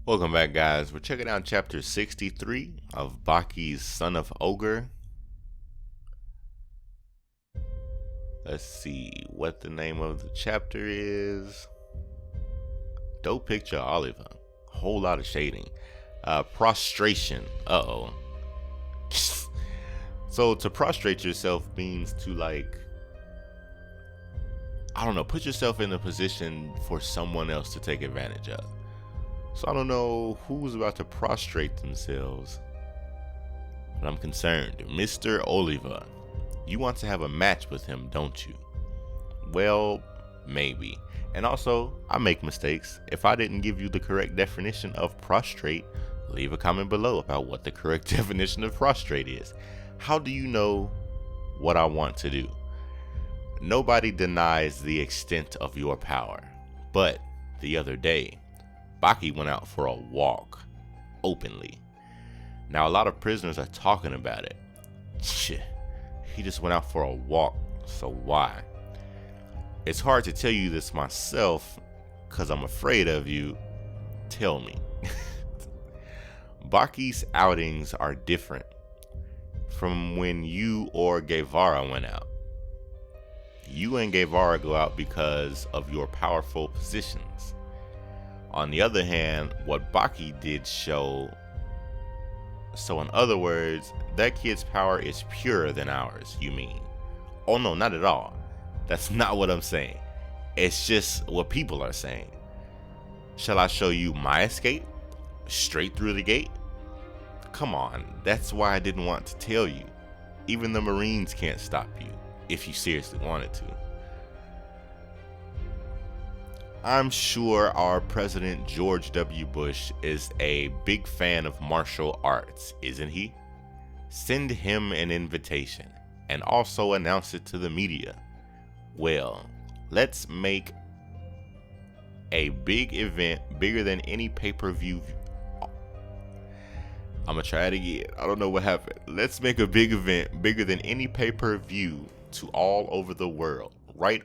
Welcome back, guys. We're checking out chapter 63 of Baki's Son of Ogre. Let's see what the name of the chapter is. Dope picture of Oliva. Whole lot of shading. Prostration. Uh-oh. So to prostrate yourself means to, like, I don't know, put yourself in a position for someone else to take advantage of. So I don't know who's about to prostrate themselves, but I'm concerned. Mr. Oliva, you want to have a match with him, don't you? Well, maybe. And also, I make mistakes. If I didn't give you the correct definition of prostrate, leave a comment below about what the correct definition of prostrate is. How do you know what I want to do? Nobody denies the extent of your power, but the other day, Baki went out for a walk, openly. Now, a lot of prisoners are talking about it. Shit, he just went out for a walk, so why? It's hard to tell you this myself, because I'm afraid of you. Tell me. Baki's outings are different from when you or Guevara went out. You and Guevara go out because of your powerful positions. On the other hand, what Baki did show, so in other words, that kid's power is purer than ours, you mean? Oh no, not at all. That's not what I'm saying. It's just what people are saying. Shall I show you my escape? Straight through the gate? Come on, that's why I didn't want to tell you. Even the Marines can't stop you, if you seriously wanted to. I'm sure our President George W. Bush is a big fan of martial arts, isn't he? Send him an invitation and also announce it to the media. Well, let's make a big event bigger than any pay-per-view. I'm gonna try it again. I don't know what happened. Let's make a big event bigger than any pay-per-view to all over the world. Right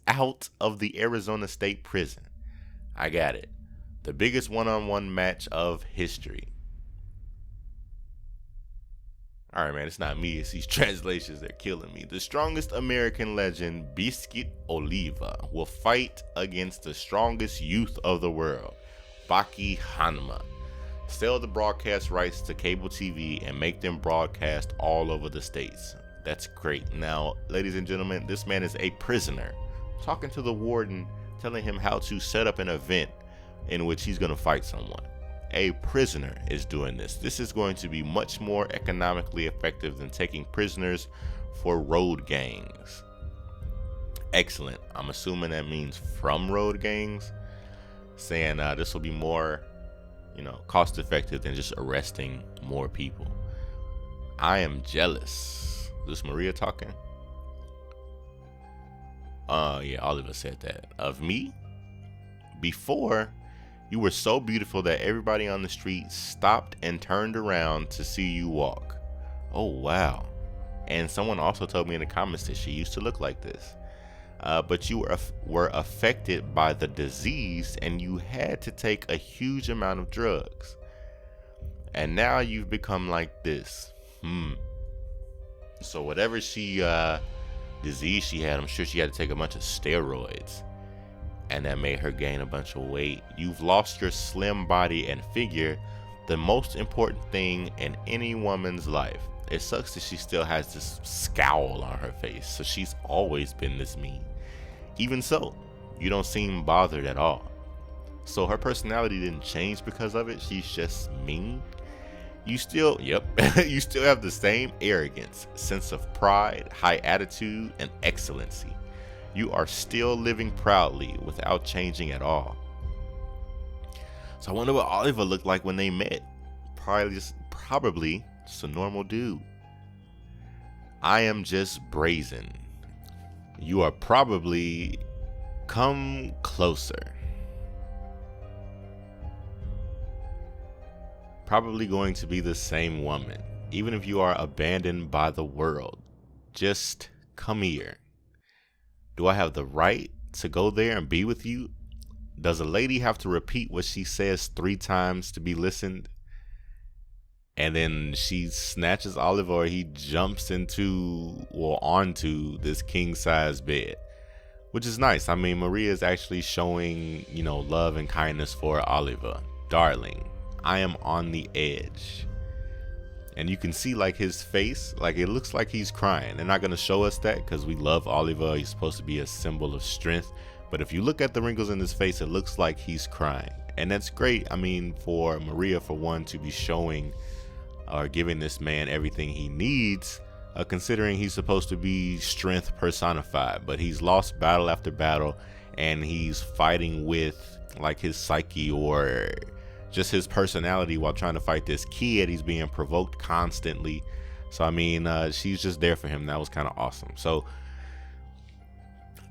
out of the Arizona State Prison. I got it. The biggest one-on-one match of history. Alright, man, it's not me. It's these translations that are killing me. The strongest American legend, Biscuit Oliva, will fight against the strongest youth of the world, Baki Hanma. Sell the broadcast rights to cable TV and make them broadcast all over the states. That's great. Now, ladies and gentlemen, this man is a prisoner, talking to the warden, telling him how to set up an event in which he's going to fight someone. A prisoner is doing this. This is going to be much more economically effective than taking prisoners for road gangs. Excellent. I'm assuming that means from road gangs, saying this will be more, cost effective than just arresting more people. I am jealous. Is Maria talking? Yeah, Oliva said that. Of me? Before, you were so beautiful that everybody on the street stopped and turned around to see you walk. Oh, wow. And someone also told me in the comments that she used to look like this. But you were affected by the disease and you had to take a huge amount of drugs. And now you've become like this. So whatever disease she had, I'm sure she had to take a bunch of steroids. And that made her gain a bunch of weight. You've lost your slim body and figure, the most important thing in any woman's life. It sucks that she still has this scowl on her face, so she's always been this mean. Even so, you don't seem bothered at all. So her personality didn't change because of it, she's just mean. You still have the same arrogance, sense of pride, high attitude, and excellency. You are still living proudly without changing at all. So I wonder what Oliva looked like when they met. Probably just a normal dude. I am just brazen. You are probably come closer. Probably going to be the same woman, even if you are abandoned by the world. Just come here. Do I have the right to go there and be with you? Does a lady have to repeat what she says 3 times to be listened? And then she snatches Oliva, or he jumps into or onto this king-size bed, which is nice. I mean, Maria is actually showing, you know, love and kindness for Oliva. Darling, I am on the edge. And you can see like his face, like it looks like he's crying. They're not going to show us that because we love Oliva. He's supposed to be a symbol of strength. But if you look at the wrinkles in his face, it looks like he's crying. And that's great. I mean, for Maria, for one, to be showing or giving this man everything he needs, considering he's supposed to be strength personified. But he's lost battle after battle, and he's fighting with like his psyche or just his personality while trying to fight this kid. He's being provoked constantly. So I mean, she's just there for him. That was kind of awesome. So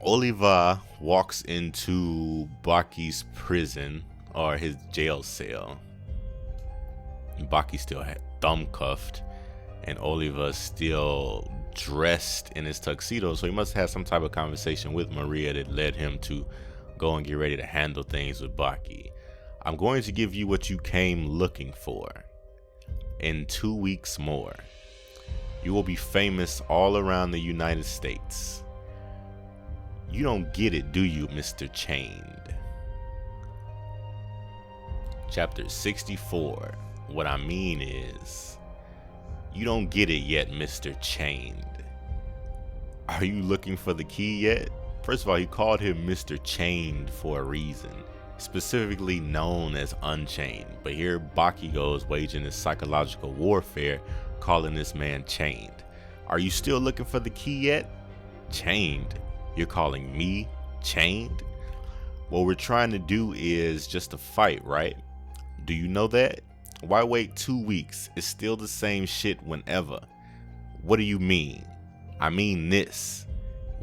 Oliva walks into Baki's prison, or his jail cell. Baki still had thumb cuffed, and Oliva still dressed in his tuxedo. So he must have had some type of conversation with Maria that led him to go and get ready to handle things with Baki. I'm going to give you what you came looking for. In 2 weeks more, you will be famous all around the United States. You don't get it, do you, Mr. Chained? Chapter 64. What I mean is, you don't get it yet, Mr. Chained. Are you looking for the key yet? First of all, he called him Mr. Chained for a reason, specifically known as Unchained. But here Baki goes waging this psychological warfare, calling this man chained. Are you still looking for the key yet? Chained? You're calling me chained? What we're trying to do is just a fight, right? Do you know that? Why wait 2 weeks? It's still the same shit whenever. What do you mean? I mean this.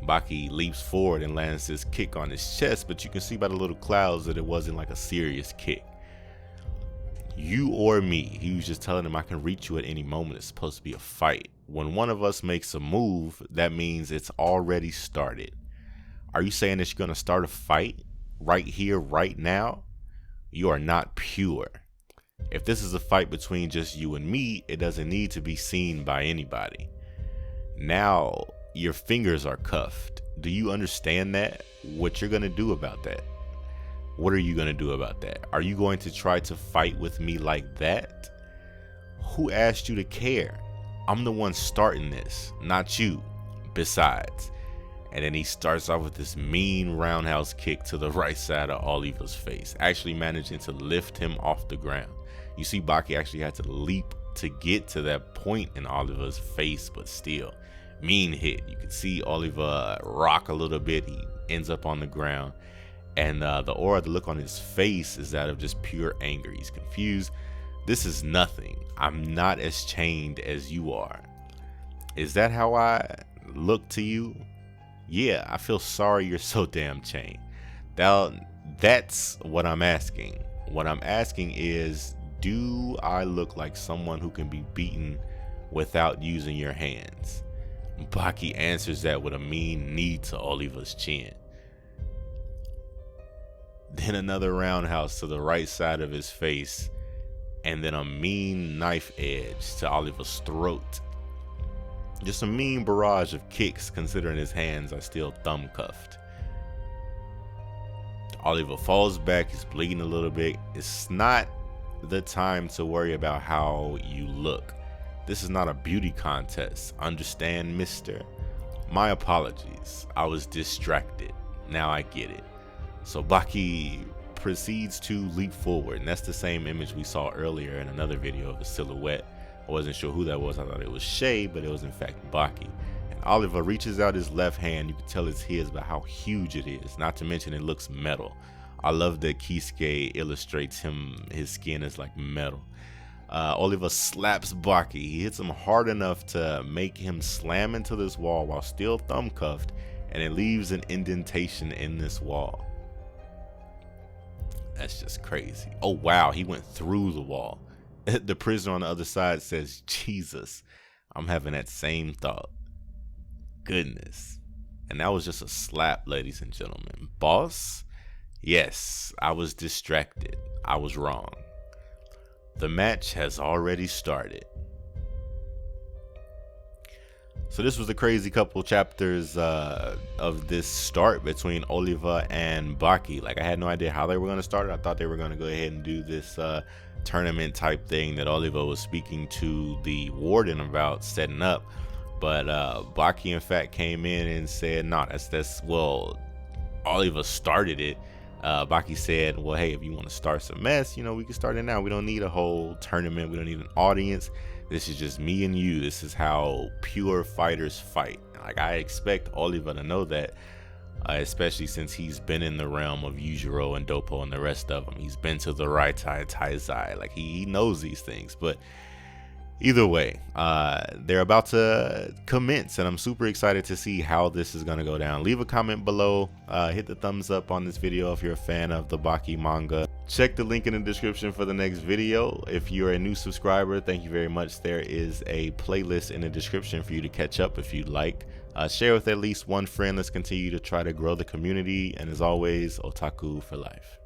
Baki leaps forward and lands this kick on his chest, but you can see by the little clouds that it wasn't like a serious kick. You or me. He was just telling him, I can reach you at any moment. It's supposed to be a fight. When one of us makes a move, that means it's already started. Are you saying that you're going to start a fight right here, right now? You are not pure. If this is a fight between just you and me, it doesn't need to be seen by anybody. Now, your fingers are cuffed. Do you understand that? What you're going to do about that? What are you going to do about that? Are you going to try to fight with me like that? Who asked you to care? I'm the one starting this, not you. Besides. And then he starts off with this mean roundhouse kick to the right side of Oliva's face, actually managing to lift him off the ground. You see Baki actually had to leap to get to that point in Oliva's face, but still, mean hit. You can see Oliva rock a little bit. He ends up on the ground, and the aura, the look on his face is that of just pure anger. He's confused. This is nothing. I'm not as chained as you are. Is that how I look to you? Yeah, I feel sorry you're so damn chained. That's what I'm asking. What I'm asking is, do I look like someone who can be beaten without using your hands? Baki answers that with a mean knee to Oliva's chin. Then another roundhouse to the right side of his face, and then a mean knife edge to Oliva's throat. Just a mean barrage of kicks, considering his hands are still thumb cuffed. Oliva falls back. He's bleeding a little bit. It's not the time to worry about how you look. This is not a beauty contest. Understand, mister? My apologies. I was distracted. Now I get it. So Baki proceeds to leap forward, and that's the same image we saw earlier in another video of a silhouette. I wasn't sure who that was. I thought it was Shay, but it was in fact Baki. And Oliva reaches out his left hand. You can tell it's his by how huge it is. Not to mention it looks metal. I love that Keisuke illustrates his skin is like metal. Oliva slaps Baki. He hits him hard enough to make him slam into this wall while still thumb cuffed, and it leaves an indentation in this wall. That's just crazy. Oh wow, he went through the wall. The prisoner on the other side says, Jesus, I'm having that same thought. Goodness. And that was just a slap, ladies and gentlemen. Boss, Yes, I was distracted. I was wrong. The match has already started. So this was a crazy couple chapters of this start between Oliva and Baki. Like, I had no idea how they were going to start it. I thought they were going to go ahead and do this tournament type thing that Oliva was speaking to the warden about setting up. But Baki in fact came in and said, no, well, Oliva started it. Baki said, well, hey, if you want to start some mess, you know, we can start it now. We don't need a whole tournament. We don't need an audience. This is just me and you. This is how pure fighters fight. Like, I expect Oliva to know that, especially since he's been in the realm of Yujiro and Doppo and the rest of them. He's been to the Raitai Taizai. Like, he knows these things. But either way, they're about to commence, and I'm super excited to see how this is going to go down. Leave a comment below. Hit the thumbs up on this video if you're a fan of the Baki manga. Check the link in the description for the next video. If you're a new subscriber, thank you very much. There is a playlist in the description for you to catch up if you'd like. Share with at least one friend. Let's continue to try to grow the community. And as always, otaku for life.